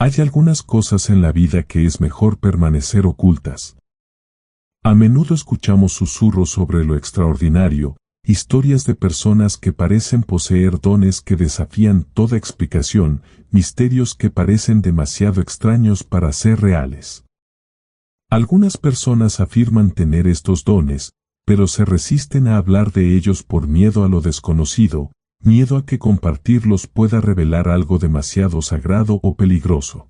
Hay algunas cosas en la vida que es mejor permanecer ocultas. A menudo escuchamos susurros sobre lo extraordinario, historias de personas que parecen poseer dones que desafían toda explicación, misterios que parecen demasiado extraños para ser reales. Algunas personas afirman tener estos dones, pero se resisten a hablar de ellos por miedo a lo desconocido, miedo a que compartirlos pueda revelar algo demasiado sagrado o peligroso.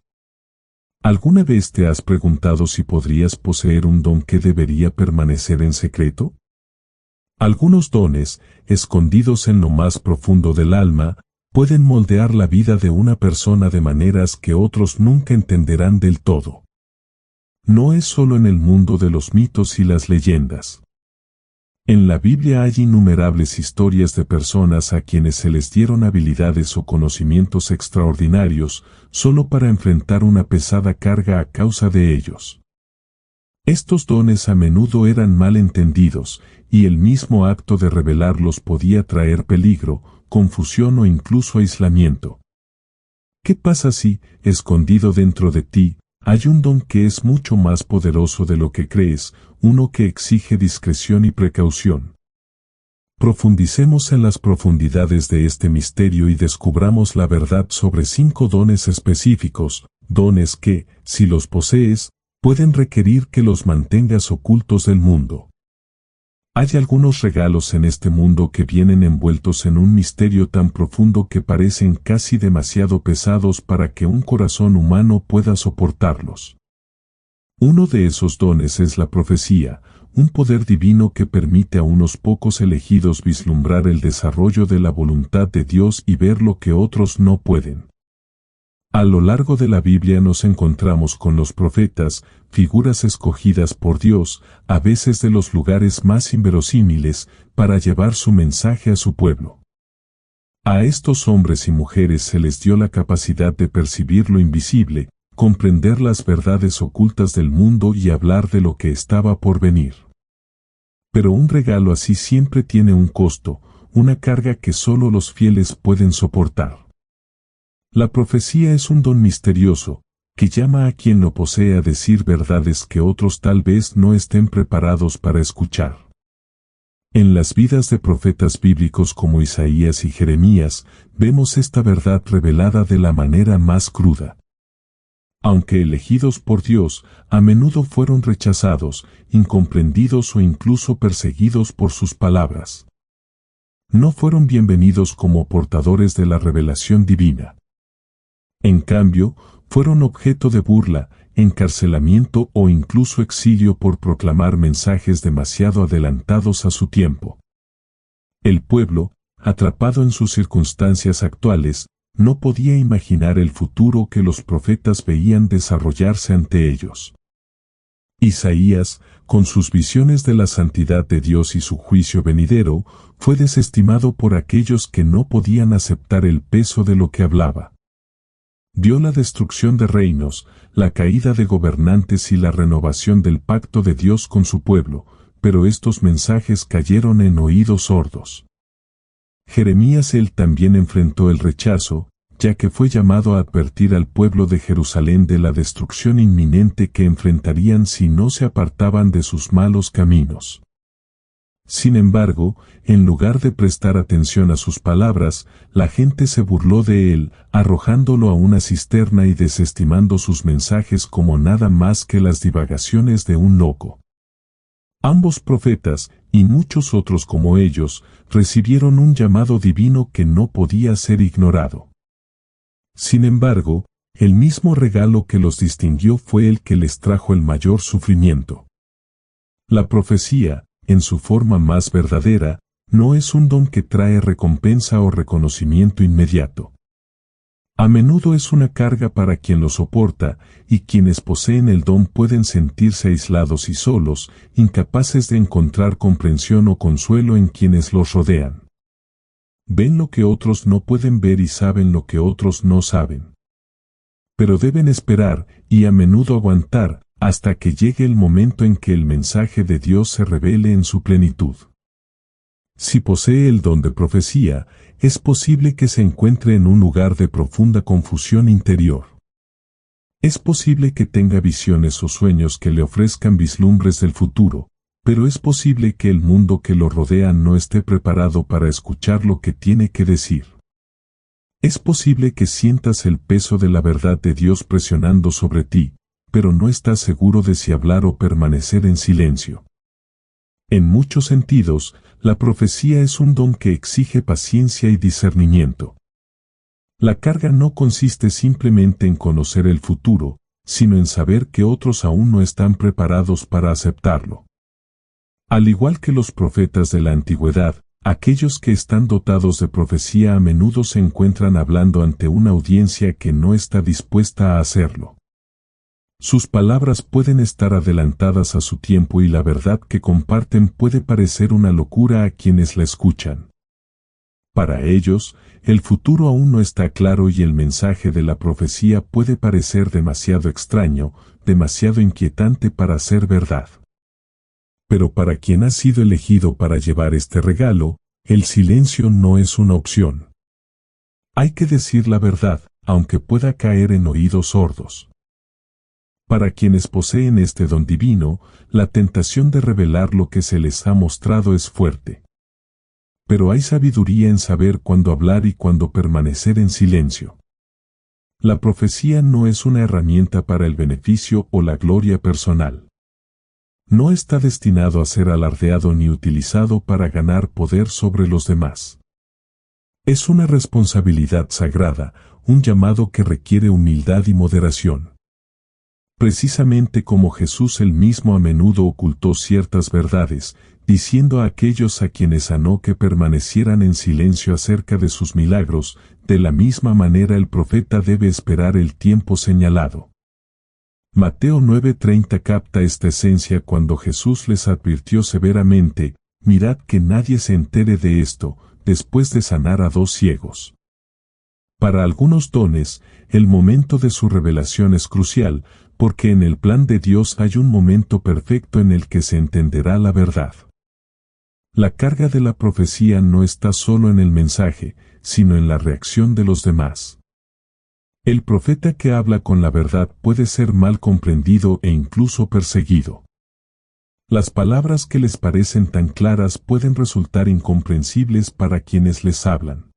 ¿Alguna vez te has preguntado si podrías poseer un don que debería permanecer en secreto? Algunos dones, escondidos en lo más profundo del alma, pueden moldear la vida de una persona de maneras que otros nunca entenderán del todo. No es solo en el mundo de los mitos y las leyendas. En la Biblia hay innumerables historias de personas a quienes se les dieron habilidades o conocimientos extraordinarios solo para enfrentar una pesada carga a causa de ellos. Estos dones a menudo eran mal entendidos, y el mismo acto de revelarlos podía traer peligro, confusión o incluso aislamiento. ¿Qué pasa si, escondido dentro de ti, hay un don que es mucho más poderoso de lo que crees, uno que exige discreción y precaución? Profundicemos en las profundidades de este misterio y descubramos la verdad sobre 5 dones específicos, dones que, si los posees, pueden requerir que los mantengas ocultos del mundo. Hay algunos regalos en este mundo que vienen envueltos en un misterio tan profundo que parecen casi demasiado pesados para que un corazón humano pueda soportarlos. Uno de esos dones es la profecía, un poder divino que permite a unos pocos elegidos vislumbrar el desarrollo de la voluntad de Dios y ver lo que otros no pueden. A lo largo de la Biblia nos encontramos con los profetas, figuras escogidas por Dios, a veces de los lugares más inverosímiles, para llevar su mensaje a su pueblo. A estos hombres y mujeres se les dio la capacidad de percibir lo invisible, comprender las verdades ocultas del mundo y hablar de lo que estaba por venir. Pero un regalo así siempre tiene un costo, una carga que solo los fieles pueden soportar. La profecía es un don misterioso, que llama a quien lo posee a decir verdades que otros tal vez no estén preparados para escuchar. En las vidas de profetas bíblicos como Isaías y Jeremías, vemos esta verdad revelada de la manera más cruda. Aunque elegidos por Dios, a menudo fueron rechazados, incomprendidos o incluso perseguidos por sus palabras. No fueron bienvenidos como portadores de la revelación divina. En cambio, fueron objeto de burla, encarcelamiento o incluso exilio por proclamar mensajes demasiado adelantados a su tiempo. El pueblo, atrapado en sus circunstancias actuales, no podía imaginar el futuro que los profetas veían desarrollarse ante ellos. Isaías, con sus visiones de la santidad de Dios y su juicio venidero, fue desestimado por aquellos que no podían aceptar el peso de lo que hablaba. Vio la destrucción de reinos, la caída de gobernantes y la renovación del pacto de Dios con su pueblo, pero estos mensajes cayeron en oídos sordos. Jeremías también enfrentó el rechazo, ya que fue llamado a advertir al pueblo de Jerusalén de la destrucción inminente que enfrentarían si no se apartaban de sus malos caminos. Sin embargo, en lugar de prestar atención a sus palabras, la gente se burló de él, arrojándolo a una cisterna y desestimando sus mensajes como nada más que las divagaciones de un loco. Ambos profetas, y muchos otros como ellos, recibieron un llamado divino que no podía ser ignorado. Sin embargo, el mismo regalo que los distinguió fue el que les trajo el mayor sufrimiento. La profecía, en su forma más verdadera, no es un don que trae recompensa o reconocimiento inmediato. A menudo es una carga para quien lo soporta, y quienes poseen el don pueden sentirse aislados y solos, incapaces de encontrar comprensión o consuelo en quienes los rodean. Ven lo que otros no pueden ver y saben lo que otros no saben. Pero deben esperar, y a menudo aguantar, hasta que llegue el momento en que el mensaje de Dios se revele en su plenitud. Si posee el don de profecía, es posible que se encuentre en un lugar de profunda confusión interior. Es posible que tenga visiones o sueños que le ofrezcan vislumbres del futuro, pero es posible que el mundo que lo rodea no esté preparado para escuchar lo que tiene que decir. Es posible que sientas el peso de la verdad de Dios presionando sobre ti, pero no estás seguro de si hablar o permanecer en silencio. En muchos sentidos, la profecía es un don que exige paciencia y discernimiento. La carga no consiste simplemente en conocer el futuro, sino en saber que otros aún no están preparados para aceptarlo. Al igual que los profetas de la antigüedad, aquellos que están dotados de profecía a menudo se encuentran hablando ante una audiencia que no está dispuesta a hacerlo. Sus palabras pueden estar adelantadas a su tiempo y la verdad que comparten puede parecer una locura a quienes la escuchan. Para ellos, el futuro aún no está claro y el mensaje de la profecía puede parecer demasiado extraño, demasiado inquietante para ser verdad. Pero para quien ha sido elegido para llevar este regalo, el silencio no es una opción. Hay que decir la verdad, aunque pueda caer en oídos sordos. Para quienes poseen este don divino, la tentación de revelar lo que se les ha mostrado es fuerte. Pero hay sabiduría en saber cuándo hablar y cuándo permanecer en silencio. La profecía no es una herramienta para el beneficio o la gloria personal. No está destinado a ser alardeado ni utilizado para ganar poder sobre los demás. Es una responsabilidad sagrada, un llamado que requiere humildad y moderación. Precisamente como Jesús él mismo a menudo ocultó ciertas verdades, diciendo a aquellos a quienes sanó que permanecieran en silencio acerca de sus milagros, de la misma manera el profeta debe esperar el tiempo señalado. Mateo 9:30 capta esta esencia cuando Jesús les advirtió severamente, mirad que nadie se entere de esto, después de sanar a 2 ciegos. Para algunos dones, el momento de su revelación es crucial, porque en el plan de Dios hay un momento perfecto en el que se entenderá la verdad. La carga de la profecía no está solo en el mensaje, sino en la reacción de los demás. El profeta que habla con la verdad puede ser mal comprendido e incluso perseguido. Las palabras que les parecen tan claras pueden resultar incomprensibles para quienes les hablan.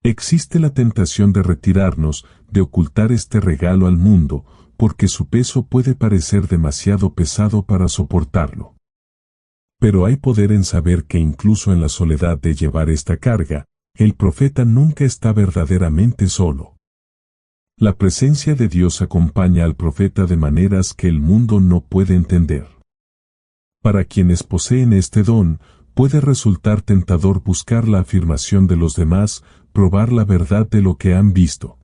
Existe la tentación de retirarnos, de ocultar este regalo al mundo, porque su peso puede parecer demasiado pesado para soportarlo. Pero hay poder en saber que incluso en la soledad de llevar esta carga, el profeta nunca está verdaderamente solo. La presencia de Dios acompaña al profeta de maneras que el mundo no puede entender. Para quienes poseen este don, puede resultar tentador buscar la afirmación de los demás, probar la verdad de lo que han visto.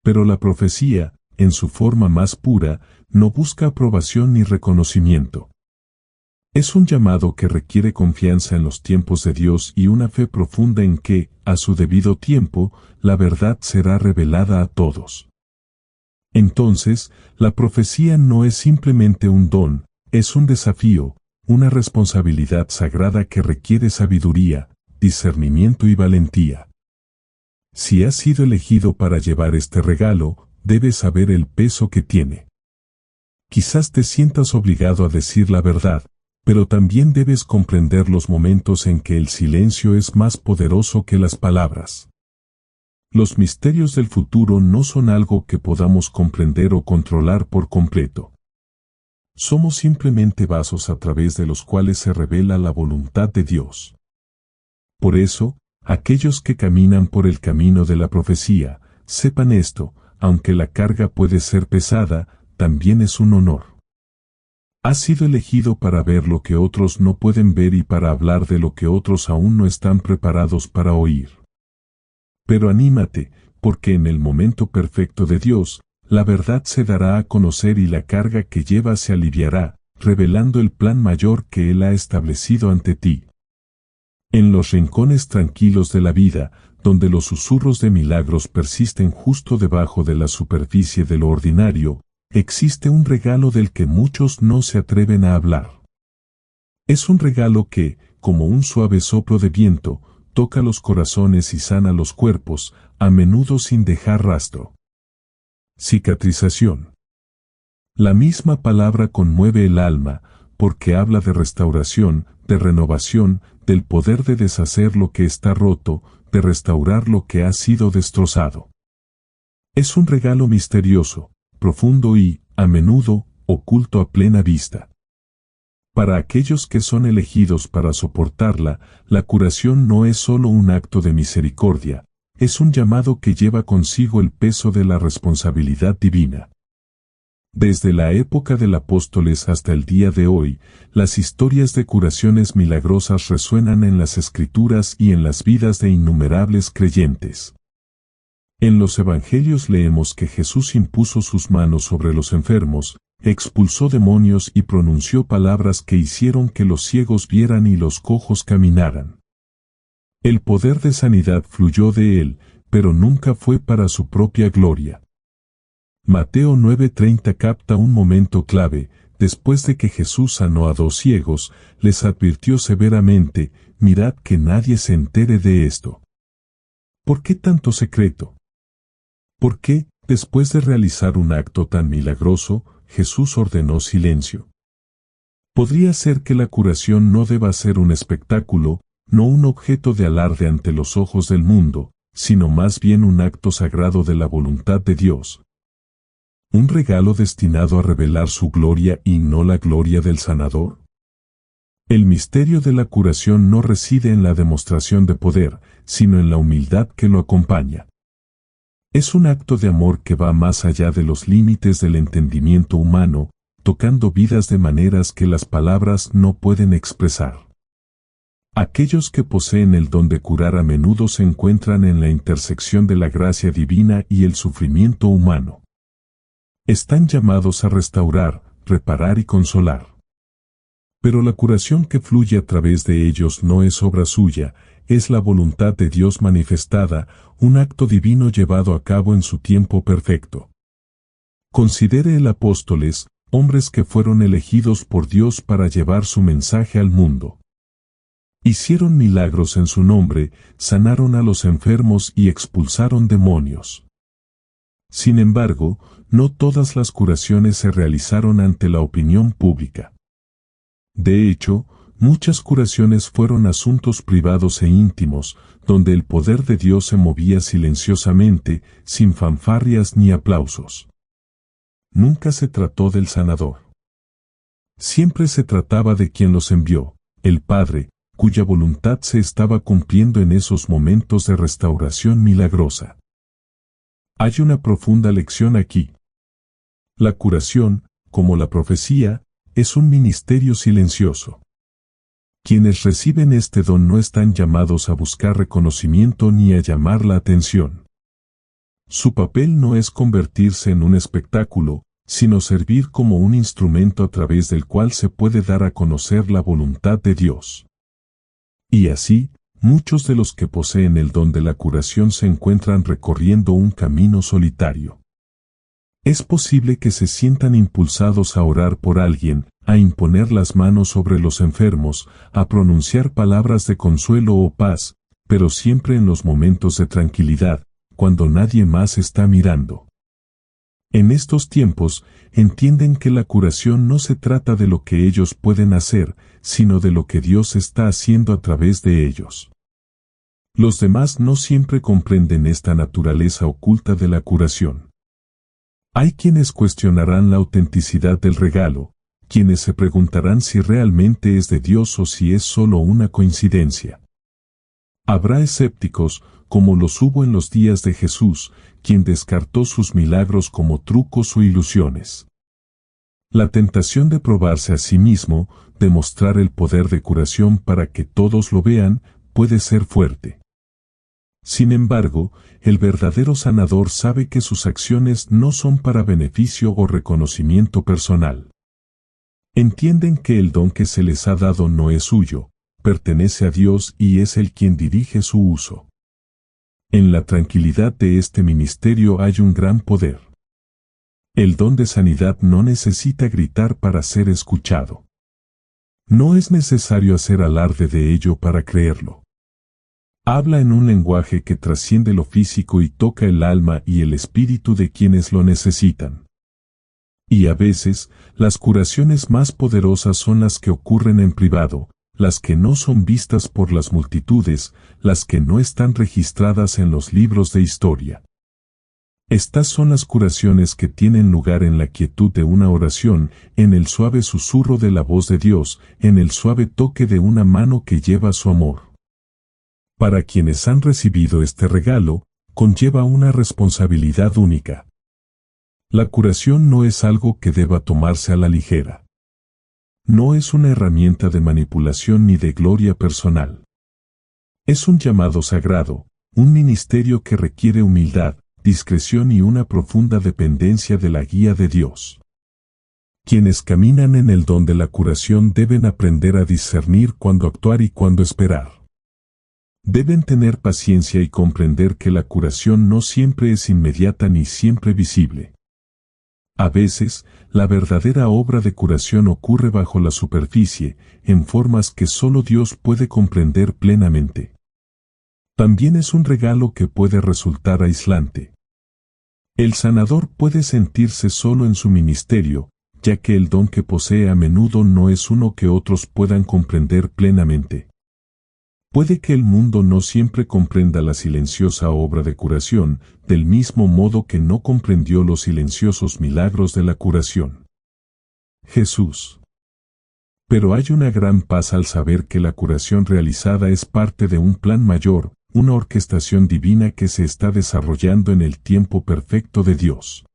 Pero la profecía, en su forma más pura, no busca aprobación ni reconocimiento. Es un llamado que requiere confianza en los tiempos de Dios y una fe profunda en que, a su debido tiempo, la verdad será revelada a todos. Entonces, la profecía no es simplemente un don, es un desafío, una responsabilidad sagrada que requiere sabiduría, discernimiento y valentía. Si has sido elegido para llevar este regalo, debes saber el peso que tiene. Quizás te sientas obligado a decir la verdad, pero también debes comprender los momentos en que el silencio es más poderoso que las palabras. Los misterios del futuro no son algo que podamos comprender o controlar por completo. Somos simplemente vasos a través de los cuales se revela la voluntad de Dios. Por eso, aquellos que caminan por el camino de la profecía, sepan esto, aunque la carga puede ser pesada, también es un honor. Has sido elegido para ver lo que otros no pueden ver y para hablar de lo que otros aún no están preparados para oír. Pero anímate, porque en el momento perfecto de Dios, la verdad se dará a conocer y la carga que llevas se aliviará, revelando el plan mayor que Él ha establecido ante ti. En los rincones tranquilos de la vida, donde los susurros de milagros persisten justo debajo de la superficie de lo ordinario, existe un regalo del que muchos no se atreven a hablar. Es un regalo que, como un suave soplo de viento, toca los corazones y sana los cuerpos, a menudo sin dejar rastro. Cicatrización. La misma palabra conmueve el alma, porque habla de restauración, de renovación, del poder de deshacer lo que está roto, de restaurar lo que ha sido destrozado. Es un regalo misterioso, profundo y, a menudo, oculto a plena vista. Para aquellos que son elegidos para soportarla, la curación no es solo un acto de misericordia, es un llamado que lleva consigo el peso de la responsabilidad divina. Desde la época del Apóstoles hasta el día de hoy, las historias de curaciones milagrosas resuenan en las Escrituras y en las vidas de innumerables creyentes. En los Evangelios leemos que Jesús impuso sus manos sobre los enfermos, expulsó demonios y pronunció palabras que hicieron que los ciegos vieran y los cojos caminaran. El poder de sanidad fluyó de él, pero nunca fue para su propia gloria. Mateo 9:30 capta un momento clave. Después de que Jesús sanó a 2 ciegos, les advirtió severamente: mirad que nadie se entere de esto. ¿Por qué tanto secreto? ¿Por qué, después de realizar un acto tan milagroso, Jesús ordenó silencio? Podría ser que la curación no deba ser un espectáculo, no un objeto de alarde ante los ojos del mundo, sino más bien un acto sagrado de la voluntad de Dios. ¿Un regalo destinado a revelar su gloria y no la gloria del sanador? El misterio de la curación no reside en la demostración de poder, sino en la humildad que lo acompaña. Es un acto de amor que va más allá de los límites del entendimiento humano, tocando vidas de maneras que las palabras no pueden expresar. Aquellos que poseen el don de curar a menudo se encuentran en la intersección de la gracia divina y el sufrimiento humano. Están llamados a restaurar, reparar y consolar. Pero la curación que fluye a través de ellos no es obra suya, es la voluntad de Dios manifestada, un acto divino llevado a cabo en su tiempo perfecto. Considere el Apóstoles, hombres que fueron elegidos por Dios para llevar su mensaje al mundo. Hicieron milagros en su nombre, sanaron a los enfermos y expulsaron demonios. Sin embargo, no todas las curaciones se realizaron ante la opinión pública. De hecho, muchas curaciones fueron asuntos privados e íntimos, donde el poder de Dios se movía silenciosamente, sin fanfarrias ni aplausos. Nunca se trató del sanador. Siempre se trataba de quien los envió, el Padre, cuya voluntad se estaba cumpliendo en esos momentos de restauración milagrosa. Hay una profunda lección aquí. La curación, como la profecía, es un ministerio silencioso. Quienes reciben este don no están llamados a buscar reconocimiento ni a llamar la atención. Su papel no es convertirse en un espectáculo, sino servir como un instrumento a través del cual se puede dar a conocer la voluntad de Dios. Y así, muchos de los que poseen el don de la curación se encuentran recorriendo un camino solitario. Es posible que se sientan impulsados a orar por alguien, a imponer las manos sobre los enfermos, a pronunciar palabras de consuelo o paz, pero siempre en los momentos de tranquilidad, cuando nadie más está mirando. En estos tiempos, entienden que la curación no se trata de lo que ellos pueden hacer, sino de lo que Dios está haciendo a través de ellos. Los demás no siempre comprenden esta naturaleza oculta de la curación. Hay quienes cuestionarán la autenticidad del regalo, quienes se preguntarán si realmente es de Dios o si es solo una coincidencia. Habrá escépticos, como los hubo en los días de Jesús, quien descartó sus milagros como trucos o ilusiones. La tentación de probarse a sí mismo, de mostrar el poder de curación para que todos lo vean, puede ser fuerte. Sin embargo, el verdadero sanador sabe que sus acciones no son para beneficio o reconocimiento personal. Entienden que el don que se les ha dado no es suyo, pertenece a Dios y es Él quien dirige su uso. En la tranquilidad de este ministerio hay un gran poder. El don de sanidad no necesita gritar para ser escuchado. No es necesario hacer alarde de ello para creerlo. Habla en un lenguaje que trasciende lo físico y toca el alma y el espíritu de quienes lo necesitan. Y a veces, las curaciones más poderosas son las que ocurren en privado, las que no son vistas por las multitudes, las que no están registradas en los libros de historia. Estas son las curaciones que tienen lugar en la quietud de una oración, en el suave susurro de la voz de Dios, en el suave toque de una mano que lleva su amor. Para quienes han recibido este regalo, conlleva una responsabilidad única. La curación no es algo que deba tomarse a la ligera. No es una herramienta de manipulación ni de gloria personal. Es un llamado sagrado, un ministerio que requiere humildad, discreción y una profunda dependencia de la guía de Dios. Quienes caminan en el don de la curación deben aprender a discernir cuándo actuar y cuándo esperar. Deben tener paciencia y comprender que la curación no siempre es inmediata ni siempre visible. A veces, la verdadera obra de curación ocurre bajo la superficie, en formas que solo Dios puede comprender plenamente. También es un regalo que puede resultar aislante. El sanador puede sentirse solo en su ministerio, ya que el don que posee a menudo no es uno que otros puedan comprender plenamente. Puede que el mundo no siempre comprenda la silenciosa obra de curación, del mismo modo que no comprendió los silenciosos milagros de la curación. Jesús. Pero hay una gran paz al saber que la curación realizada es parte de un plan mayor, una orquestación divina que se está desarrollando en el tiempo perfecto de Dios.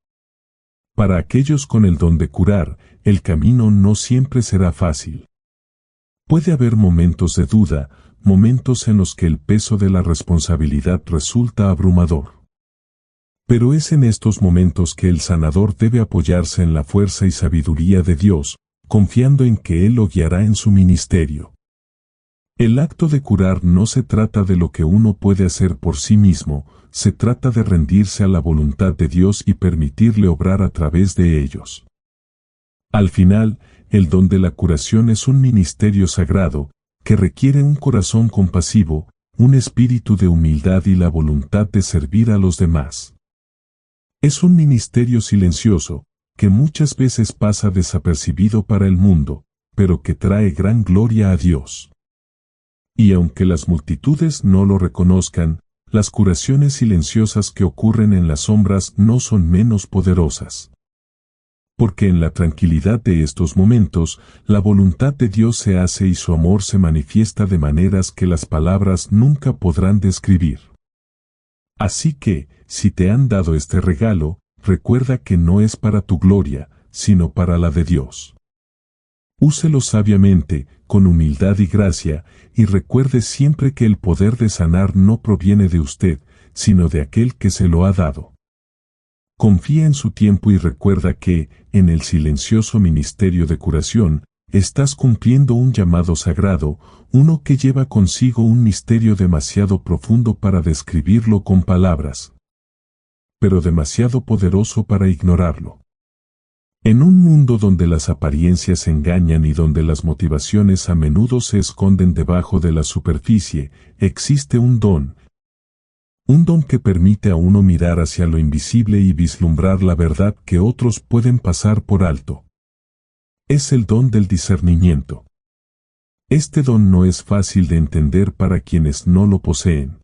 Para aquellos con el don de curar, el camino no siempre será fácil. Puede haber momentos de duda, momentos en los que el peso de la responsabilidad resulta abrumador. Pero es en estos momentos que el sanador debe apoyarse en la fuerza y sabiduría de Dios, confiando en que Él lo guiará en su ministerio. El acto de curar no se trata de lo que uno puede hacer por sí mismo, se trata de rendirse a la voluntad de Dios y permitirle obrar a través de ellos. Al final, el don de la curación es un ministerio sagrado, que requiere un corazón compasivo, un espíritu de humildad y la voluntad de servir a los demás. Es un ministerio silencioso, que muchas veces pasa desapercibido para el mundo, pero que trae gran gloria a Dios. Y aunque las multitudes no lo reconozcan, las curaciones silenciosas que ocurren en las sombras no son menos poderosas. Porque en la tranquilidad de estos momentos, la voluntad de Dios se hace y su amor se manifiesta de maneras que las palabras nunca podrán describir. Así que, si te han dado este regalo, recuerda que no es para tu gloria, sino para la de Dios. Úselo sabiamente, con humildad y gracia, y recuerde siempre que el poder de sanar no proviene de usted, sino de aquel que se lo ha dado. Confía en su tiempo y recuerda que, en el silencioso ministerio de curación, estás cumpliendo un llamado sagrado, uno que lleva consigo un misterio demasiado profundo para describirlo con palabras, pero demasiado poderoso para ignorarlo. En un mundo donde las apariencias engañan y donde las motivaciones a menudo se esconden debajo de la superficie, existe un don que permite a uno mirar hacia lo invisible y vislumbrar la verdad que otros pueden pasar por alto. Es el don del discernimiento. Este don no es fácil de entender para quienes no lo poseen.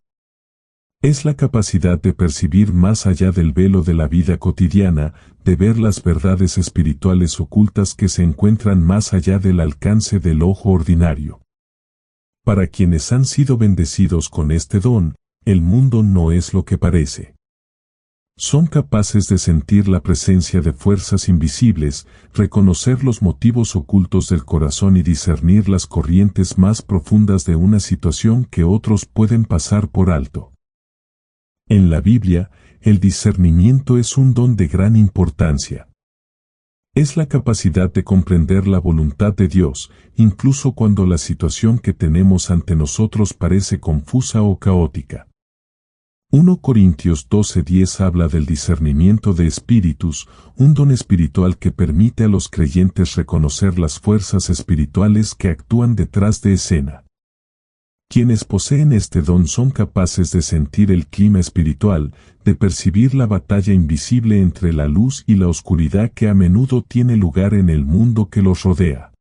Es la capacidad de percibir más allá del velo de la vida cotidiana, de ver las verdades espirituales ocultas que se encuentran más allá del alcance del ojo ordinario. Para quienes han sido bendecidos con este don, el mundo no es lo que parece. Son capaces de sentir la presencia de fuerzas invisibles, reconocer los motivos ocultos del corazón y discernir las corrientes más profundas de una situación que otros pueden pasar por alto. En la Biblia, el discernimiento es un don de gran importancia. Es la capacidad de comprender la voluntad de Dios, incluso cuando la situación que tenemos ante nosotros parece confusa o caótica. 1 Corintios 12:10 habla del discernimiento de espíritus, un don espiritual que permite a los creyentes reconocer las fuerzas espirituales que actúan detrás de escena. Quienes poseen este don son capaces de sentir el clima espiritual, de percibir la batalla invisible entre la luz y la oscuridad que a menudo tiene lugar en el mundo que los rodea.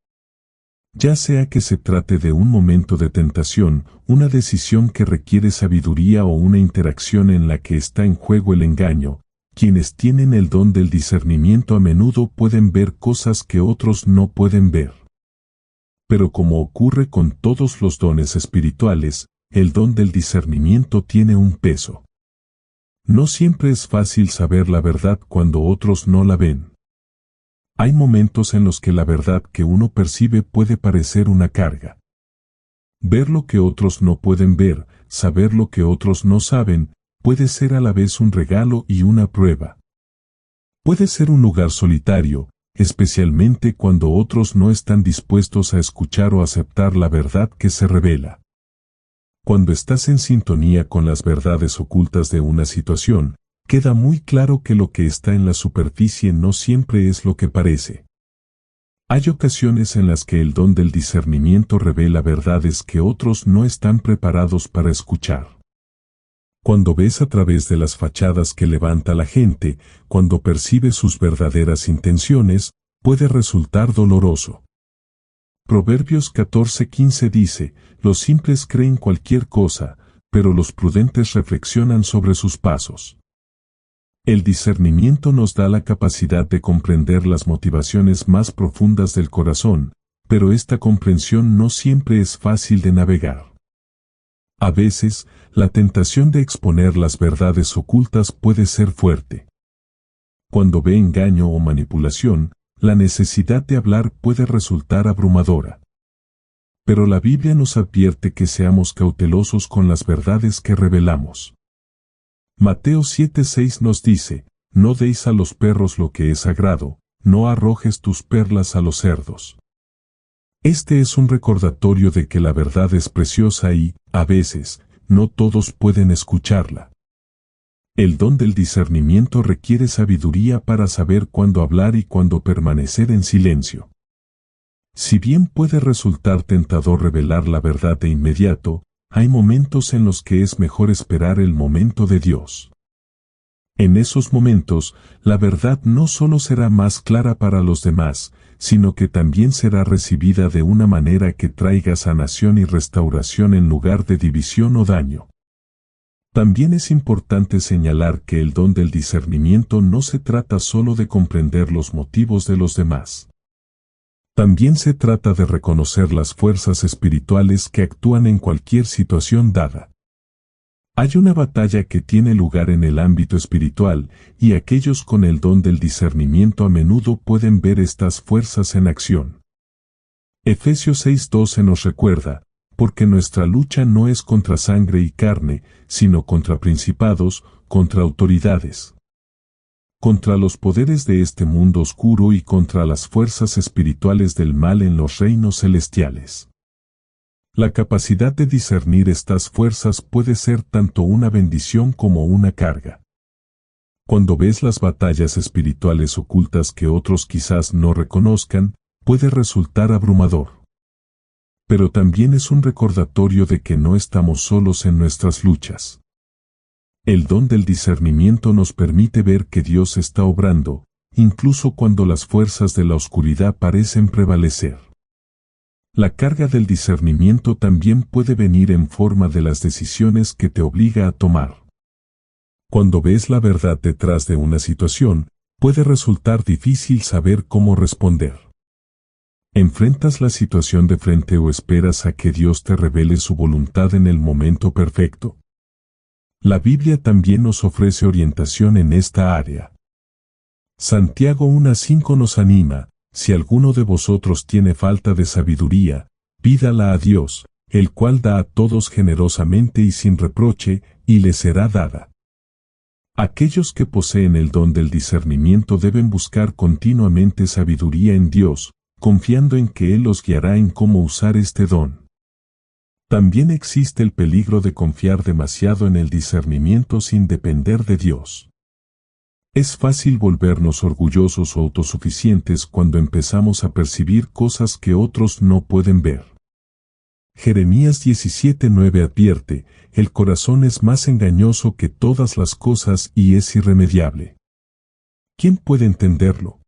Ya sea que se trate de un momento de tentación, una decisión que requiere sabiduría o una interacción en la que está en juego el engaño, quienes tienen el don del discernimiento a menudo pueden ver cosas que otros no pueden ver. Pero como ocurre con todos los dones espirituales, el don del discernimiento tiene un peso. No siempre es fácil saber la verdad cuando otros no la ven. Hay momentos en los que la verdad que uno percibe puede parecer una carga. Ver lo que otros no pueden ver, saber lo que otros no saben, puede ser a la vez un regalo y una prueba. Puede ser un lugar solitario, especialmente cuando otros no están dispuestos a escuchar o aceptar la verdad que se revela. Cuando estás en sintonía con las verdades ocultas de una situación, queda muy claro que lo que está en la superficie no siempre es lo que parece. Hay ocasiones en las que el don del discernimiento revela verdades que otros no están preparados para escuchar. Cuando ves a través de las fachadas que levanta la gente, cuando percibes sus verdaderas intenciones, puede resultar doloroso. Proverbios 14:15 dice, los simples creen cualquier cosa, pero los prudentes reflexionan sobre sus pasos. El discernimiento nos da la capacidad de comprender las motivaciones más profundas del corazón, pero esta comprensión no siempre es fácil de navegar. A veces, la tentación de exponer las verdades ocultas puede ser fuerte. Cuando ve engaño o manipulación, la necesidad de hablar puede resultar abrumadora. Pero la Biblia nos advierte que seamos cautelosos con las verdades que revelamos. Mateo 7:6 nos dice, no deis a los perros lo que es sagrado, no arrojes tus perlas a los cerdos. Este es un recordatorio de que la verdad es preciosa y, a veces, no todos pueden escucharla. El don del discernimiento requiere sabiduría para saber cuándo hablar y cuándo permanecer en silencio. Si bien puede resultar tentador revelar la verdad de inmediato, hay momentos en los que es mejor esperar el momento de Dios. En esos momentos, la verdad no solo será más clara para los demás, sino que también será recibida de una manera que traiga sanación y restauración en lugar de división o daño. También es importante señalar que el don del discernimiento no se trata solo de comprender los motivos de los demás. También se trata de reconocer las fuerzas espirituales que actúan en cualquier situación dada. Hay una batalla que tiene lugar en el ámbito espiritual, y aquellos con el don del discernimiento a menudo pueden ver estas fuerzas en acción. Efesios 6:12 nos recuerda, porque nuestra lucha no es contra sangre y carne, sino contra principados, contra autoridades, contra los poderes de este mundo oscuro y contra las fuerzas espirituales del mal en los reinos celestiales. La capacidad de discernir estas fuerzas puede ser tanto una bendición como una carga. Cuando ves las batallas espirituales ocultas que otros quizás no reconozcan, puede resultar abrumador. Pero también es un recordatorio de que no estamos solos en nuestras luchas. El don del discernimiento nos permite ver que Dios está obrando, incluso cuando las fuerzas de la oscuridad parecen prevalecer. La carga del discernimiento también puede venir en forma de las decisiones que te obliga a tomar. Cuando ves la verdad detrás de una situación, puede resultar difícil saber cómo responder. ¿Enfrentas la situación de frente o esperas a que Dios te revele su voluntad en el momento perfecto? La Biblia también nos ofrece orientación en esta área. Santiago 1:5 nos anima, si alguno de vosotros tiene falta de sabiduría, pídala a Dios, el cual da a todos generosamente y sin reproche, y le será dada. Aquellos que poseen el don del discernimiento deben buscar continuamente sabiduría en Dios, confiando en que Él los guiará en cómo usar este don. También existe el peligro de confiar demasiado en el discernimiento sin depender de Dios. Es fácil volvernos orgullosos o autosuficientes cuando empezamos a percibir cosas que otros no pueden ver. Jeremías 17:9 advierte, el corazón es más engañoso que todas las cosas y es irremediable. ¿Quién puede entenderlo?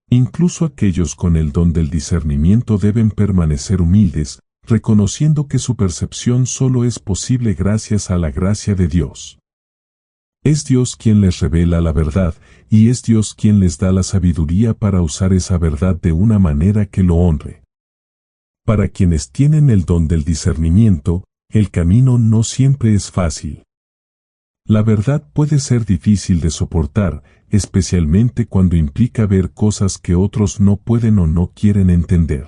Incluso aquellos con el don del discernimiento deben permanecer humildes, reconociendo que su percepción solo es posible gracias a la gracia de Dios. Es Dios quien les revela la verdad, y es Dios quien les da la sabiduría para usar esa verdad de una manera que lo honre. Para quienes tienen el don del discernimiento, el camino no siempre es fácil. La verdad puede ser difícil de soportar, especialmente cuando implica ver cosas que otros no pueden o no quieren entender.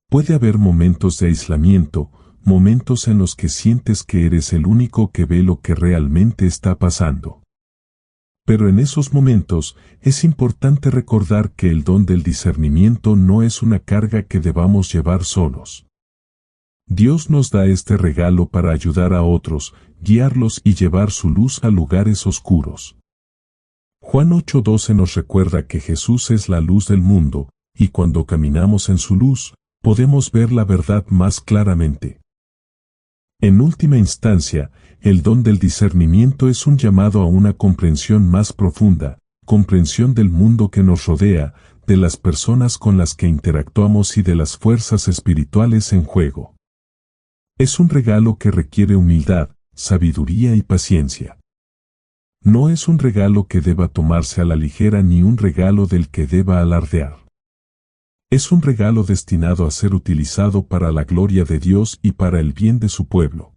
Puede haber momentos de aislamiento, momentos en los que sientes que eres el único que ve lo que realmente está pasando. Pero en esos momentos, es importante recordar que el don del discernimiento no es una carga que debamos llevar solos. Dios nos da este regalo para ayudar a otros, guiarlos y llevar su luz a lugares oscuros. Juan 8:12 nos recuerda que Jesús es la luz del mundo, y cuando caminamos en su luz, podemos ver la verdad más claramente. En última instancia, el don del discernimiento es un llamado a una comprensión más profunda, comprensión del mundo que nos rodea, de las personas con las que interactuamos y de las fuerzas espirituales en juego. Es un regalo que requiere humildad, sabiduría y paciencia. No es un regalo que deba tomarse a la ligera ni un regalo del que deba alardear. Es un regalo destinado a ser utilizado para la gloria de Dios y para el bien de su pueblo.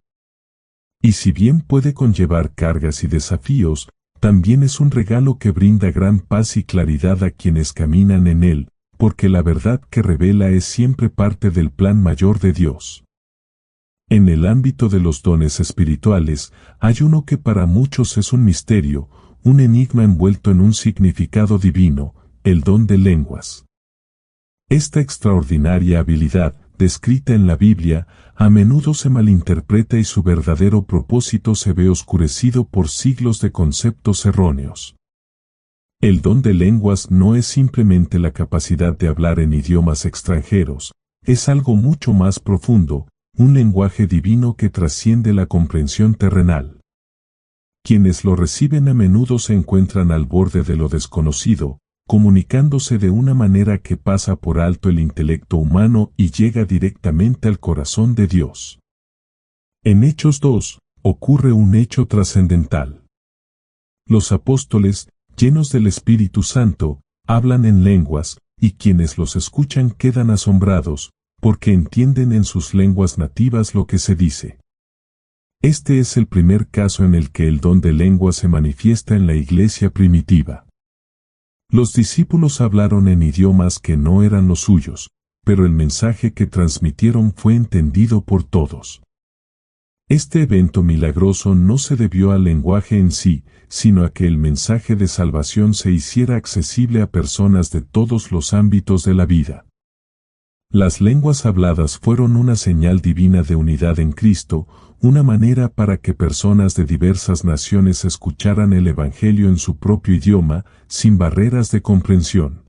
Y si bien puede conllevar cargas y desafíos, también es un regalo que brinda gran paz y claridad a quienes caminan en él, porque la verdad que revela es siempre parte del plan mayor de Dios. En el ámbito de los dones espirituales, hay uno que para muchos es un misterio, un enigma envuelto en un significado divino, el don de lenguas. Esta extraordinaria habilidad, descrita en la Biblia, a menudo se malinterpreta y su verdadero propósito se ve oscurecido por siglos de conceptos erróneos. El don de lenguas no es simplemente la capacidad de hablar en idiomas extranjeros, es algo mucho más profundo, un lenguaje divino que trasciende la comprensión terrenal. Quienes lo reciben a menudo se encuentran al borde de lo desconocido, comunicándose de una manera que pasa por alto el intelecto humano y llega directamente al corazón de Dios. En Hechos 2, ocurre un hecho trascendental. Los apóstoles, llenos del Espíritu Santo, hablan en lenguas, y quienes los escuchan quedan asombrados, porque entienden en sus lenguas nativas lo que se dice. Este es el primer caso en el que el don de lengua se manifiesta en la iglesia primitiva. Los discípulos hablaron en idiomas que no eran los suyos, pero el mensaje que transmitieron fue entendido por todos. Este evento milagroso no se debió al lenguaje en sí, sino a que el mensaje de salvación se hiciera accesible a personas de todos los ámbitos de la vida. Las lenguas habladas fueron una señal divina de unidad en Cristo, una manera para que personas de diversas naciones escucharan el Evangelio en su propio idioma, sin barreras de comprensión.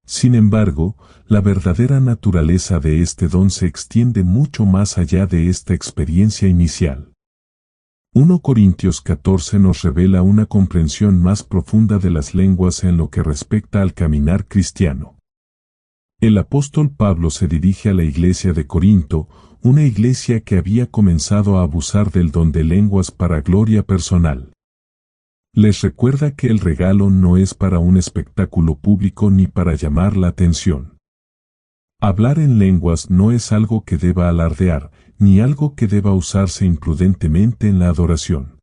Sin embargo, la verdadera naturaleza de este don se extiende mucho más allá de esta experiencia inicial. 1 Corintios 14 nos revela una comprensión más profunda de las lenguas en lo que respecta al caminar cristiano. El apóstol Pablo se dirige a la iglesia de Corinto, una iglesia que había comenzado a abusar del don de lenguas para gloria personal. Les recuerda que el regalo no es para un espectáculo público ni para llamar la atención. Hablar en lenguas no es algo que deba alardear, ni algo que deba usarse imprudentemente en la adoración.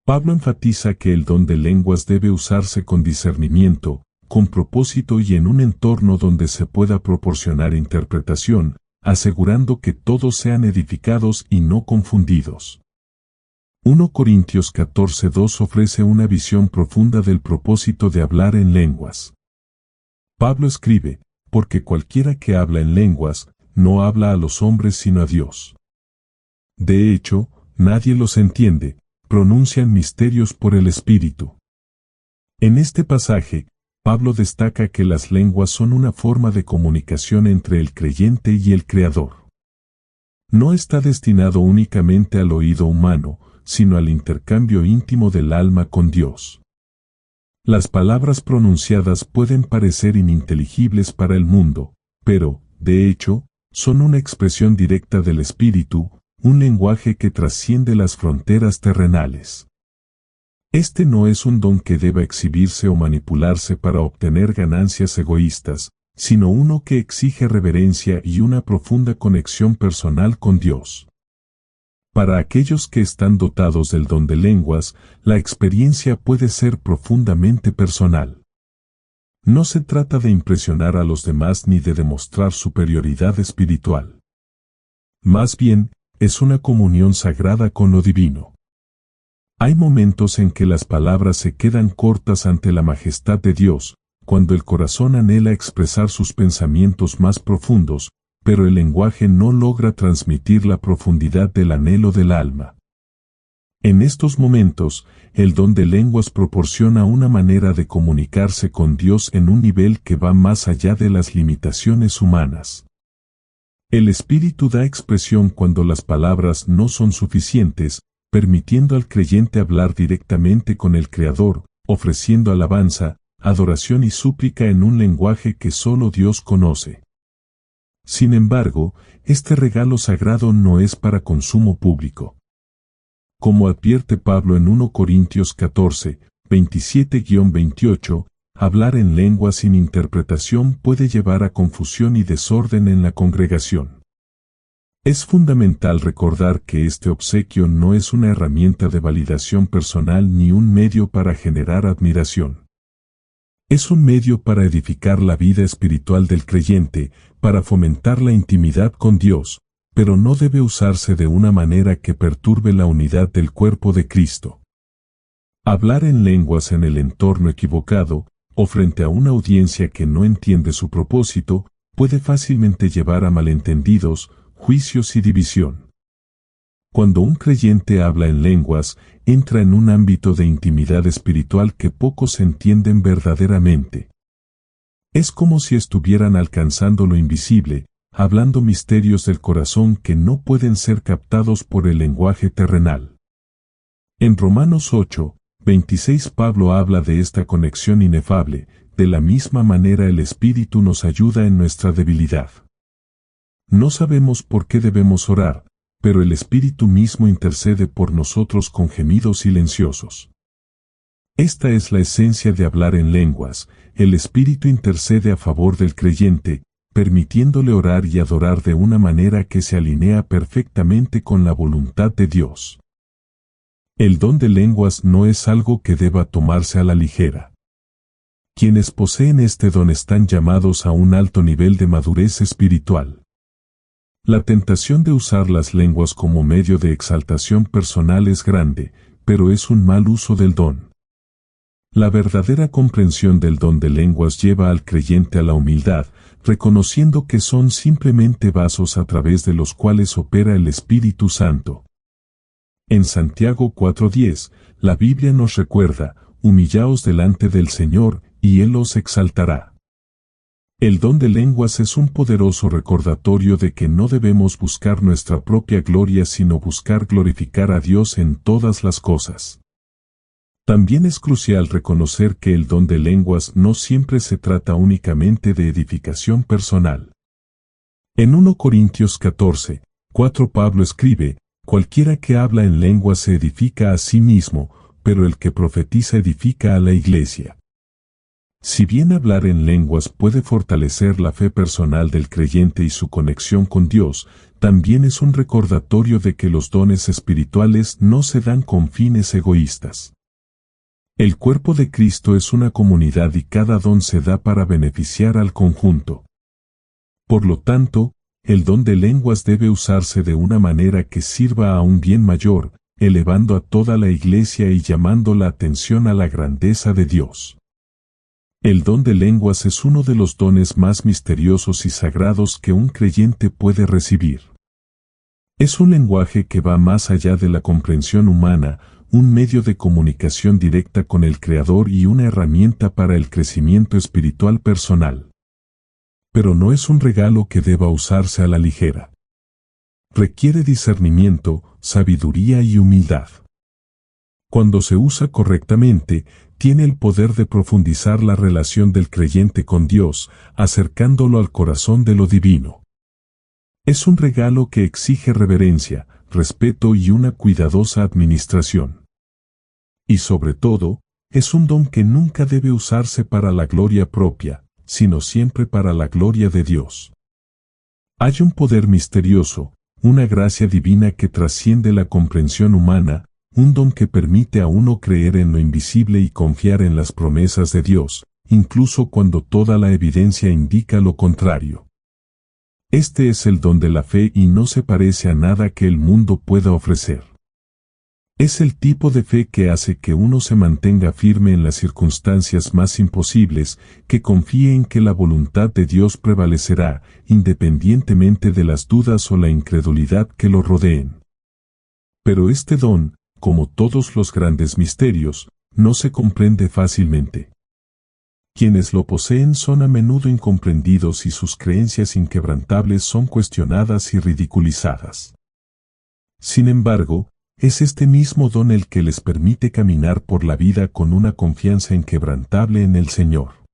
Pablo enfatiza que el don de lenguas debe usarse con discernimiento, con propósito y en un entorno donde se pueda proporcionar interpretación, asegurando que todos sean edificados y no confundidos. 1 Corintios 14:2 ofrece una visión profunda del propósito de hablar en lenguas. Pablo escribe, porque cualquiera que habla en lenguas, no habla a los hombres sino a Dios. De hecho, nadie los entiende, pronuncian misterios por el Espíritu. En este pasaje, Pablo destaca que las lenguas son una forma de comunicación entre el creyente y el Creador. No está destinado únicamente al oído humano, sino al intercambio íntimo del alma con Dios. Las palabras pronunciadas pueden parecer ininteligibles para el mundo, pero, de hecho, son una expresión directa del espíritu, un lenguaje que trasciende las fronteras terrenales. Este no es un don que deba exhibirse o manipularse para obtener ganancias egoístas, sino uno que exige reverencia y una profunda conexión personal con Dios. Para aquellos que están dotados del don de lenguas, la experiencia puede ser profundamente personal. No se trata de impresionar a los demás ni de demostrar superioridad espiritual. Más bien, es una comunión sagrada con lo divino. Hay momentos en que las palabras se quedan cortas ante la majestad de Dios, cuando el corazón anhela expresar sus pensamientos más profundos, pero el lenguaje no logra transmitir la profundidad del anhelo del alma. En estos momentos, el don de lenguas proporciona una manera de comunicarse con Dios en un nivel que va más allá de las limitaciones humanas. El Espíritu da expresión cuando las palabras no son suficientes, permitiendo al creyente hablar directamente con el Creador, ofreciendo alabanza, adoración y súplica en un lenguaje que solo Dios conoce. Sin embargo, este regalo sagrado no es para consumo público. Como advierte Pablo en 1 Corintios 14, 27-28, hablar en lengua sin interpretación puede llevar a confusión y desorden en la congregación. Es fundamental recordar que este obsequio no es una herramienta de validación personal ni un medio para generar admiración. Es un medio para edificar la vida espiritual del creyente, para fomentar la intimidad con Dios, pero no debe usarse de una manera que perturbe la unidad del cuerpo de Cristo. Hablar en lenguas en el entorno equivocado, o frente a una audiencia que no entiende su propósito, puede fácilmente llevar a malentendidos, juicios y división. Cuando un creyente habla en lenguas, entra en un ámbito de intimidad espiritual que pocos entienden verdaderamente. Es como si estuvieran alcanzando lo invisible, hablando misterios del corazón que no pueden ser captados por el lenguaje terrenal. En Romanos 8, 26 Pablo habla de esta conexión inefable, de la misma manera el Espíritu nos ayuda en nuestra debilidad. No sabemos por qué debemos orar, pero el Espíritu mismo intercede por nosotros con gemidos silenciosos. Esta es la esencia de hablar en lenguas, el Espíritu intercede a favor del creyente, permitiéndole orar y adorar de una manera que se alinea perfectamente con la voluntad de Dios. El don de lenguas no es algo que deba tomarse a la ligera. Quienes poseen este don están llamados a un alto nivel de madurez espiritual. La tentación de usar las lenguas como medio de exaltación personal es grande, pero es un mal uso del don. La verdadera comprensión del don de lenguas lleva al creyente a la humildad, reconociendo que son simplemente vasos a través de los cuales opera el Espíritu Santo. En Santiago 4:10, la Biblia nos recuerda, humillaos delante del Señor, y Él os exaltará. El don de lenguas es un poderoso recordatorio de que no debemos buscar nuestra propia gloria sino buscar glorificar a Dios en todas las cosas. También es crucial reconocer que el don de lenguas no siempre se trata únicamente de edificación personal. En 1 Corintios 14, 4 Pablo escribe, cualquiera que habla en lenguas se edifica a sí mismo, pero el que profetiza edifica a la iglesia. Si bien hablar en lenguas puede fortalecer la fe personal del creyente y su conexión con Dios, también es un recordatorio de que los dones espirituales no se dan con fines egoístas. El cuerpo de Cristo es una comunidad y cada don se da para beneficiar al conjunto. Por lo tanto, el don de lenguas debe usarse de una manera que sirva a un bien mayor, elevando a toda la iglesia y llamando la atención a la grandeza de Dios. El don de lenguas es uno de los dones más misteriosos y sagrados que un creyente puede recibir. Es un lenguaje que va más allá de la comprensión humana, un medio de comunicación directa con el Creador y una herramienta para el crecimiento espiritual personal. Pero no es un regalo que deba usarse a la ligera. requiere discernimiento, sabiduría y humildad. Cuando se usa correctamente, tiene el poder de profundizar la relación del creyente con Dios, acercándolo al corazón de lo divino. Es un regalo que exige reverencia, respeto y una cuidadosa administración. Y sobre todo, es un don que nunca debe usarse para la gloria propia, sino siempre para la gloria de Dios. Hay un poder misterioso, una gracia divina que trasciende la comprensión humana, un don que permite a uno creer en lo invisible y confiar en las promesas de Dios, incluso cuando toda la evidencia indica lo contrario. Este es el don de la fe y no se parece a nada que el mundo pueda ofrecer. Es el tipo de fe que hace que uno se mantenga firme en las circunstancias más imposibles, que confíe en que la voluntad de Dios prevalecerá, independientemente de las dudas o la incredulidad que lo rodeen. Pero este don, como todos los grandes misterios, no se comprende fácilmente. Quienes lo poseen son a menudo incomprendidos y sus creencias inquebrantables son cuestionadas y ridiculizadas. Sin embargo, es este mismo don el que les permite caminar por la vida con una confianza inquebrantable en el Señor.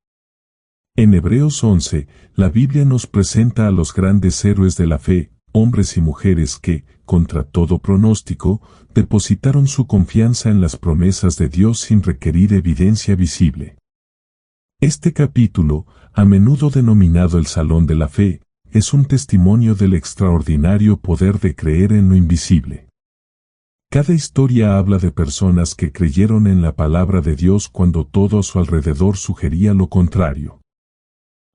En Hebreos 11, la Biblia nos presenta a los grandes héroes de la fe, hombres y mujeres que, contra todo pronóstico, depositaron su confianza en las promesas de Dios sin requerir evidencia visible. Este capítulo, a menudo denominado el Salón de la Fe, es un testimonio del extraordinario poder de creer en lo invisible. Cada historia habla de personas que creyeron en la palabra de Dios cuando todo a su alrededor sugería lo contrario.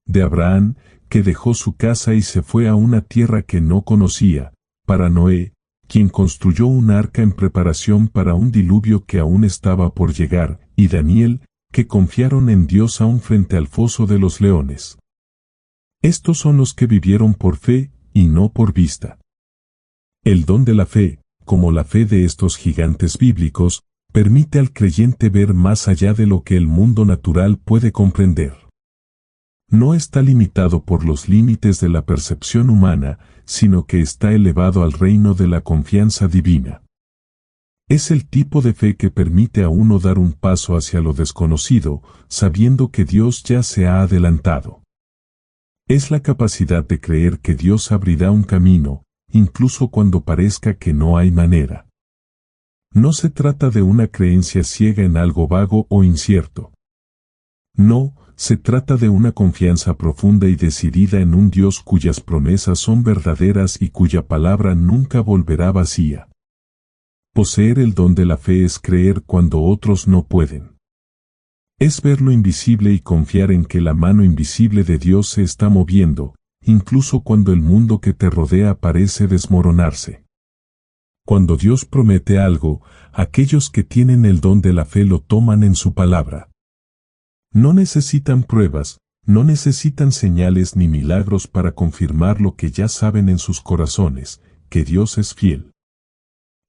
De Abraham, que dejó su casa y se fue a una tierra que no conocía, para Noé, quien construyó un arca en preparación para un diluvio que aún estaba por llegar, y Daniel, que confiaron en Dios aún frente al foso de los leones. Estos son los que vivieron por fe, y no por vista. El don de la fe, como la fe de estos gigantes bíblicos, permite al creyente ver más allá de lo que el mundo natural puede comprender. No está limitado por los límites de la percepción humana, sino que está elevado al reino de la confianza divina. Es el tipo de fe que permite a uno dar un paso hacia lo desconocido, sabiendo que Dios ya se ha adelantado. Es la capacidad de creer que Dios abrirá un camino, incluso cuando parezca que no hay manera. No se trata de una creencia ciega en algo vago o incierto. No, se trata de una confianza profunda y decidida en un Dios cuyas promesas son verdaderas y cuya palabra nunca volverá vacía. Poseer el don de la fe es creer cuando otros no pueden. Es ver lo invisible y confiar en que la mano invisible de Dios se está moviendo, incluso cuando el mundo que te rodea parece desmoronarse. Cuando Dios promete algo, aquellos que tienen el don de la fe lo toman en su palabra. No necesitan pruebas, no necesitan señales ni milagros para confirmar lo que ya saben en sus corazones, que Dios es fiel.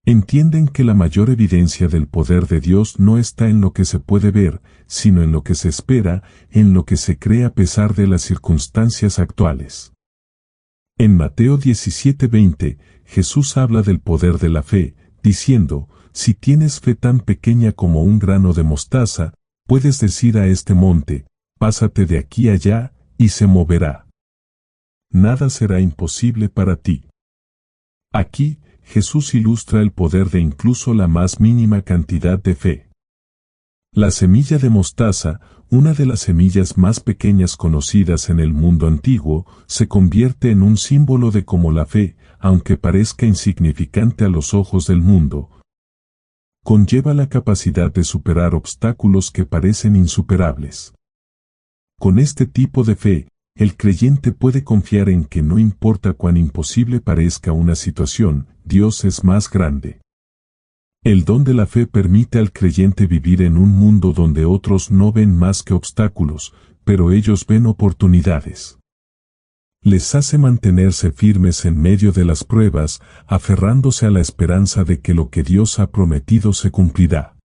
Entienden que la mayor evidencia del poder de Dios no está en lo que se puede ver, sino en lo que se espera, en lo que se cree a pesar de las circunstancias actuales. En Mateo 17:20, Jesús habla del poder de la fe, diciendo, si tienes fe tan pequeña como un grano de mostaza, puedes decir a este monte, pásate de aquí allá, y se moverá. Nada será imposible para ti. Aquí, Jesús ilustra el poder de incluso la más mínima cantidad de fe. La semilla de mostaza, una de las semillas más pequeñas conocidas en el mundo antiguo, se convierte en un símbolo de cómo la fe, aunque parezca insignificante a los ojos del mundo, conlleva la capacidad de superar obstáculos que parecen insuperables. Con este tipo de fe, el creyente puede confiar en que no importa cuán imposible parezca una situación, Dios es más grande. El don de la fe permite al creyente vivir en un mundo donde otros no ven más que obstáculos, pero ellos ven oportunidades. Les hace mantenerse firmes en medio de las pruebas, aferrándose a la esperanza de que lo que Dios ha prometido se cumplirá.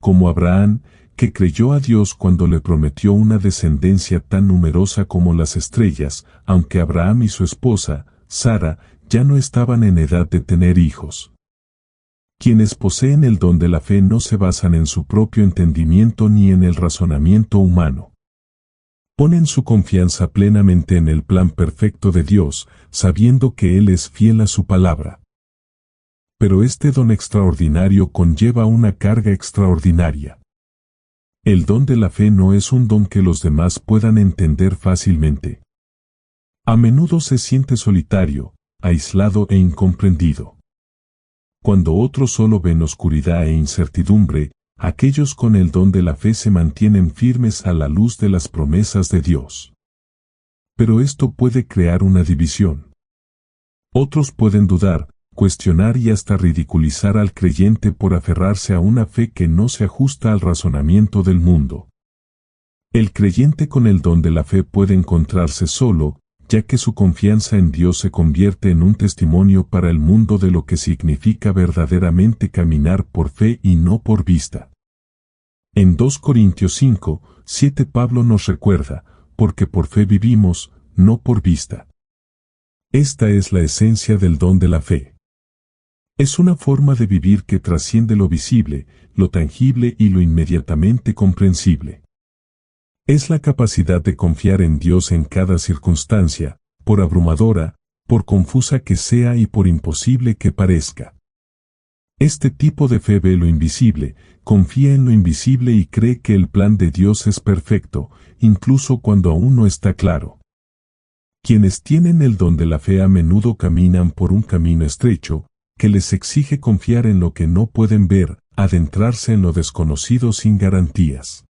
Como Abraham, que creyó a Dios cuando le prometió una descendencia tan numerosa como las estrellas, aunque Abraham y su esposa, Sara, ya no estaban en edad de tener hijos. Quienes poseen el don de la fe no se basan en su propio entendimiento ni en el razonamiento humano. Ponen su confianza plenamente en el plan perfecto de Dios, sabiendo que Él es fiel a su palabra. Pero este don extraordinario conlleva una carga extraordinaria. El don de la fe no es un don que los demás puedan entender fácilmente. A menudo se siente solitario, aislado e incomprendido. Cuando otros solo ven oscuridad e incertidumbre, aquellos con el don de la fe se mantienen firmes a la luz de las promesas de Dios. Pero esto puede crear una división. Otros pueden dudar, cuestionar y hasta ridiculizar al creyente por aferrarse a una fe que no se ajusta al razonamiento del mundo. El creyente con el don de la fe puede encontrarse solo, ya que su confianza en Dios se convierte en un testimonio para el mundo de lo que significa verdaderamente caminar por fe y no por vista. En 2 Corintios 5, 7 Pablo nos recuerda, porque por fe vivimos, no por vista. Esta es la esencia del don de la fe. Es una forma de vivir que trasciende lo visible, lo tangible y lo inmediatamente comprensible. Es la capacidad de confiar en Dios en cada circunstancia, por abrumadora, por confusa que sea y por imposible que parezca. Este tipo de fe ve lo invisible, confía en lo invisible y cree que el plan de Dios es perfecto, incluso cuando aún no está claro. Quienes tienen el don de la fe a menudo caminan por un camino estrecho, que les exige confiar en lo que no pueden ver, adentrarse en lo desconocido sin garantías.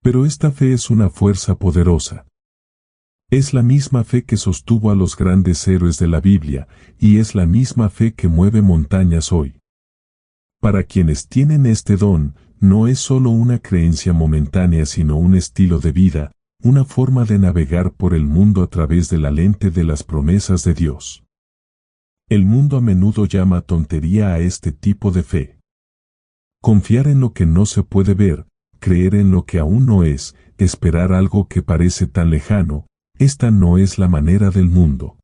Pero esta fe es una fuerza poderosa. Es la misma fe que sostuvo a los grandes héroes de la Biblia, y es la misma fe que mueve montañas hoy. Para quienes tienen este don, no es solo una creencia momentánea sino un estilo de vida, una forma de navegar por el mundo a través de la lente de las promesas de Dios. El mundo a menudo llama tontería a este tipo de fe. Confiar en lo que no se puede ver, creer en lo que aún no es, esperar algo que parece tan lejano, esta no es la manera del mundo.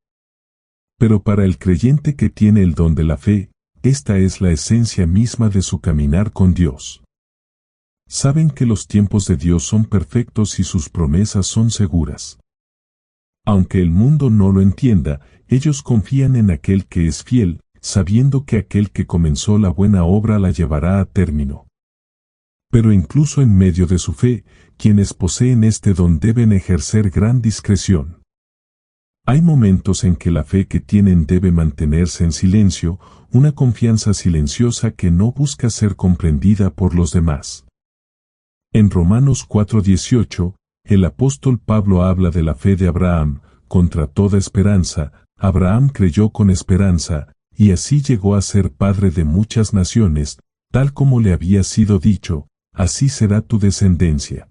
Pero para el creyente que tiene el don de la fe, esta es la esencia misma de su caminar con Dios. Saben que los tiempos de Dios son perfectos y sus promesas son seguras. Aunque el mundo no lo entienda, ellos confían en aquel que es fiel, sabiendo que aquel que comenzó la buena obra la llevará a término. Pero incluso en medio de su fe, quienes poseen este don deben ejercer gran discreción. Hay momentos en que la fe que tienen debe mantenerse en silencio, una confianza silenciosa que no busca ser comprendida por los demás. En Romanos 4:18, el apóstol Pablo habla de la fe de Abraham, contra toda esperanza, Abraham creyó con esperanza, y así llegó a ser padre de muchas naciones, tal como le había sido dicho, así será tu descendencia.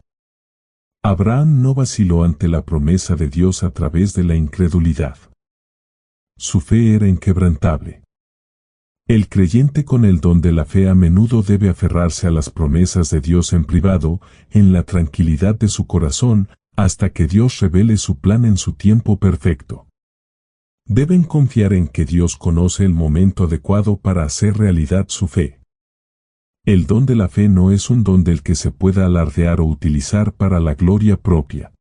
Abraham no vaciló ante la promesa de Dios a través de la incredulidad. Su fe era inquebrantable. El creyente con el don de la fe a menudo debe aferrarse a las promesas de Dios en privado, en la tranquilidad de su corazón, hasta que Dios revele su plan en su tiempo perfecto. Deben confiar en que Dios conoce el momento adecuado para hacer realidad su fe. El don de la fe no es un don del que se pueda alardear o utilizar para la gloria propia.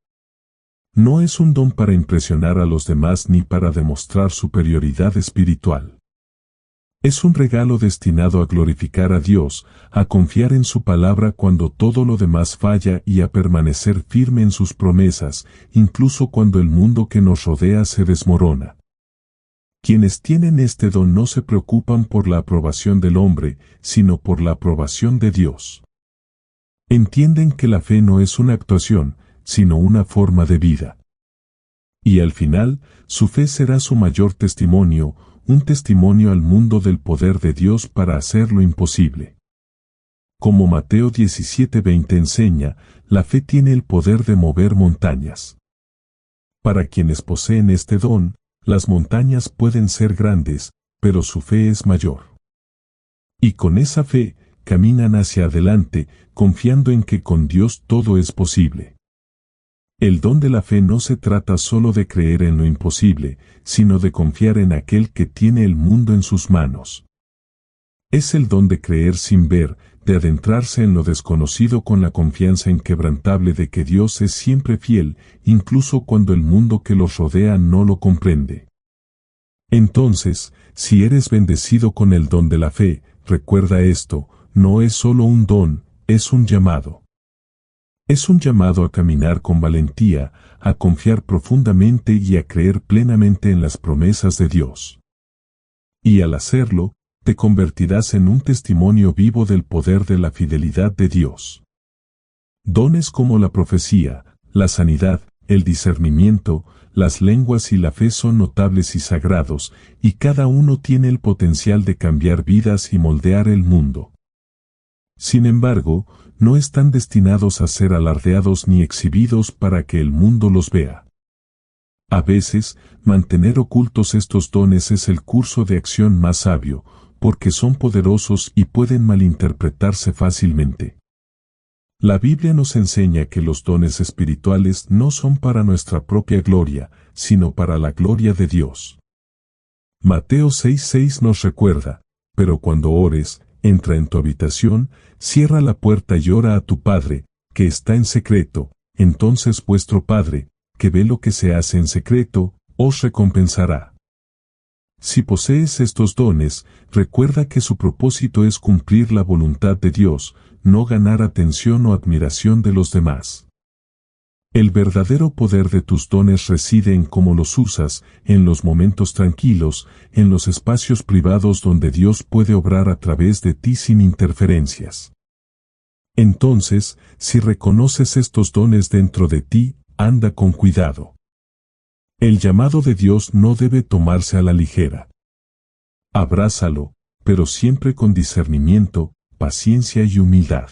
No es un don para impresionar a los demás ni para demostrar superioridad espiritual. Es un regalo destinado a glorificar a Dios, a confiar en su palabra cuando todo lo demás falla y a permanecer firme en sus promesas, incluso cuando el mundo que nos rodea se desmorona. Quienes tienen este don no se preocupan por la aprobación del hombre, sino por la aprobación de Dios. Entienden que la fe no es una actuación, sino una forma de vida. Y al final, su fe será su mayor testimonio, un testimonio al mundo del poder de Dios para hacer lo imposible. Como Mateo 17:20 enseña, la fe tiene el poder de mover montañas. Para quienes poseen este don, las montañas pueden ser grandes, pero su fe es mayor. Y con esa fe, caminan hacia adelante, confiando en que con Dios todo es posible. El don de la fe no se trata solo de creer en lo imposible, sino de confiar en aquel que tiene el mundo en sus manos. Es el don de creer sin ver, de adentrarse en lo desconocido con la confianza inquebrantable de que Dios es siempre fiel, incluso cuando el mundo que los rodea no lo comprende. Entonces, si eres bendecido con el don de la fe, recuerda esto, no es solo un don, es un llamado. Es un llamado a caminar con valentía, a confiar profundamente y a creer plenamente en las promesas de Dios. Y al hacerlo, te convertirás en un testimonio vivo del poder de la fidelidad de Dios. Dones como la profecía, la sanidad, el discernimiento, las lenguas y la fe son notables y sagrados, y cada uno tiene el potencial de cambiar vidas y moldear el mundo. Sin embargo, no están destinados a ser alardeados ni exhibidos para que el mundo los vea. A veces, mantener ocultos estos dones es el curso de acción más sabio, porque son poderosos y pueden malinterpretarse fácilmente. La Biblia nos enseña que los dones espirituales no son para nuestra propia gloria, sino para la gloria de Dios. Mateo 6:6 nos recuerda, pero cuando ores, entra en tu habitación, cierra la puerta y ora a tu Padre, que está en secreto, entonces vuestro Padre, que ve lo que se hace en secreto, os recompensará. Si posees estos dones, recuerda que su propósito es cumplir la voluntad de Dios, no ganar atención o admiración de los demás. El verdadero poder de tus dones reside en cómo los usas, en los momentos tranquilos, en los espacios privados donde Dios puede obrar a través de ti sin interferencias. Entonces, si reconoces estos dones dentro de ti, anda con cuidado. El llamado de Dios no debe tomarse a la ligera. Abrázalo, pero siempre con discernimiento, paciencia y humildad.